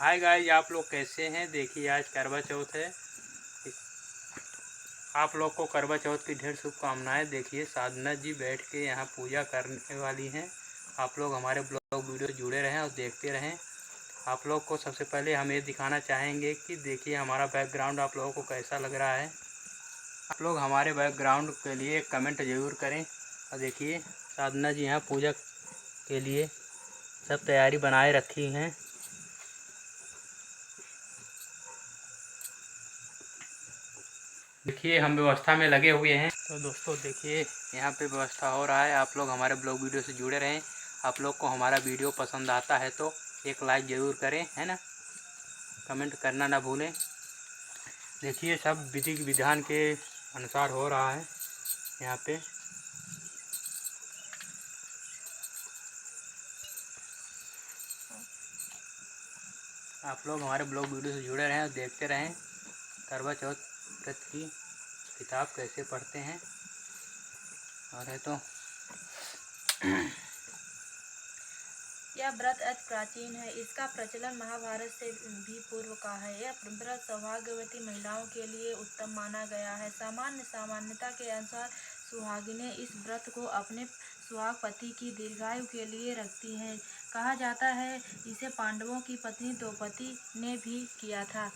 Hi guys, आप लोग कैसे हैं। देखिए आज करवा चौथ है। आप लोग को करवा चौथ की ढेर शुभकामनाएं। देखिए साधना जी बैठ के यहाँ पूजा करने वाली हैं। आप लोग हमारे ब्लॉग वीडियो से जुड़े रहें और देखते रहें। आप लोग को सबसे पहले हम ये दिखाना चाहेंगे कि देखिए हमारा बैकग्राउंड आप लोगों को कैसा लग रहा है। आप लोग हमारे बैकग्राउंड के लिए कमेंट ज़रूर करें। और देखिए साधना जी यहाँ पूजा के लिए सब तैयारी बनाए रखी हैं। देखिए हम व्यवस्था में लगे हुए हैं। तो दोस्तों देखिए यहाँ पे व्यवस्था हो रहा है। आप लोग हमारे ब्लॉग वीडियो से जुड़े रहें। आप लोग को हमारा वीडियो पसंद आता है तो एक लाइक ज़रूर करें, है ना। कमेंट करना ना भूलें। देखिए सब विधि विधान के अनुसार हो रहा है यहाँ पे। आप लोग हमारे ब्लॉग वीडियो से जुड़े रहें और देखते रहें करवा चौथ व्रत की किताब कैसे पढ़ते हैं। और है तो यह व्रत अति प्राचीन है। इसका प्रचलन महाभारत से भी पूर्व का है। यह व्रत सौभाग्यवती महिलाओं के लिए उत्तम माना गया है। सामान्यता के अनुसार सुहागिनें इस व्रत को अपने सुहाग पति की दीर्घायु के लिए रखती हैं। कहा जाता है इसे पांडवों की पत्नी द्रौपदी ने भी किया था।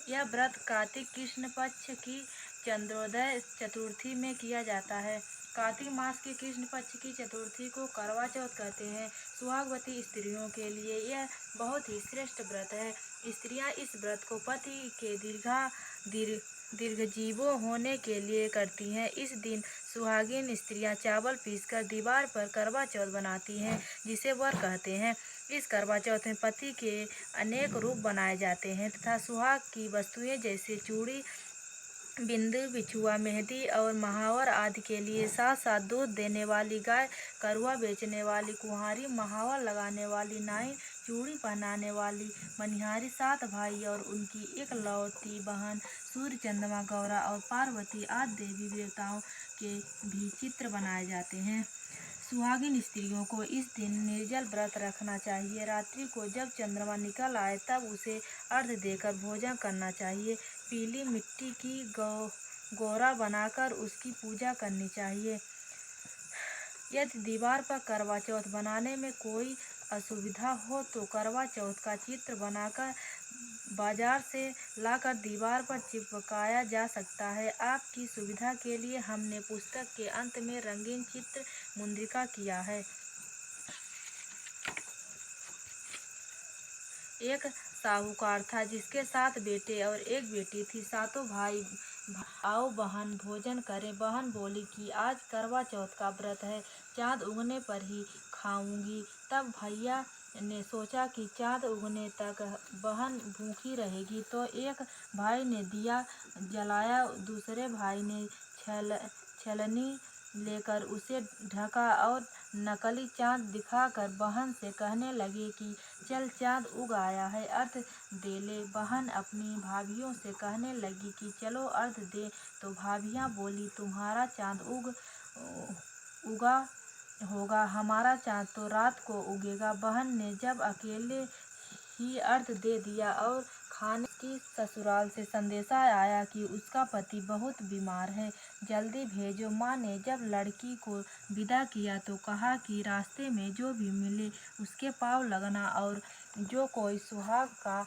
यह व्रत कार्तिक कृष्ण पक्ष की चंद्रोदय चतुर्थी में किया जाता है। कार्तिक मास की कृष्ण पक्ष की चतुर्थी को करवा चौथ कहते हैं। सुहागवती स्त्रियों के लिए यह बहुत ही श्रेष्ठ व्रत है। स्त्रियां इस व्रत को पति के दीर्घजीवो होने के लिए करती हैं। इस दिन सुहागिन स्त्रियां चावल पीसकर दीवार पर करवा चौथ बनाती हैं, जिसे वर कहते हैं। इस करवा चौथ में पति के अनेक रूप बनाए जाते हैं तथा सुहाग की वस्तुएं जैसे चूड़ी, बिंदु, बिछुआ, मेहंदी और महावर आदि के लिए साथ साथ दूध देने वाली गाय, करुआ बेचने वाली कुंवारी, महावर लगाने वाली नाई, चूड़ी पहनाने वाली मनिहारी, 7 भाई और उनकी एकलौती बहन सूर्य, चंद्रमा, गौरा और पार्वती आदि देवी देवताओं के भी चित्र बनाए जाते हैं। सुहागिन स्त्रियों को इस दिन निर्जल व्रत रखना चाहिए। रात्रि को जब चंद्रमा निकल आए तब उसे अर्घ्य देकर भोजन करना चाहिए। पीली मिट्टी की गोरा बनाकर उसकी पूजा करनी चाहिए। यदि दीवार पर करवा चौथ बनाने में कोई असुविधा हो तो करवा चौथ का चित्र बनाकर बाजार से लाकर दीवार पर चिपकाया जा सकता है। आपकी सुविधा के लिए हमने पुस्तक के अंत में रंगीन चित्र मुद्रिका किया है। एक साहूकार था जिसके 7 बेटे और एक बेटी थी। सातों भाई आओ बहन भोजन करें। बहन बोली कि आज करवा चौथ का व्रत है, चाँद उगने पर ही खाऊंगी। तब भैया ने सोचा कि चाँद उगने तक बहन भूखी रहेगी, तो एक भाई ने दिया जलाया, दूसरे भाई ने छलनी लेकर उसे ढका और नकली चाँद दिखाकर बहन से कहने लगे कि चल चाँद उग आया है, अर्घ दे ले। बहन अपनी भाभियों से कहने लगी कि चलो अर्घ दे, तो भाभियाँ बोली तुम्हारा चाँद उगा होगा, हमारा चाँद तो रात को उगेगा। बहन ने जब अकेले ही अर्घ दे दिया और खाने की ससुराल से संदेशा आया कि उसका पति बहुत बीमार है, जल्दी भेजो। माँ ने जब लड़की को विदा किया तो कहा कि रास्ते में जो भी मिले उसके पाँव लगना और जो कोई सुहाग का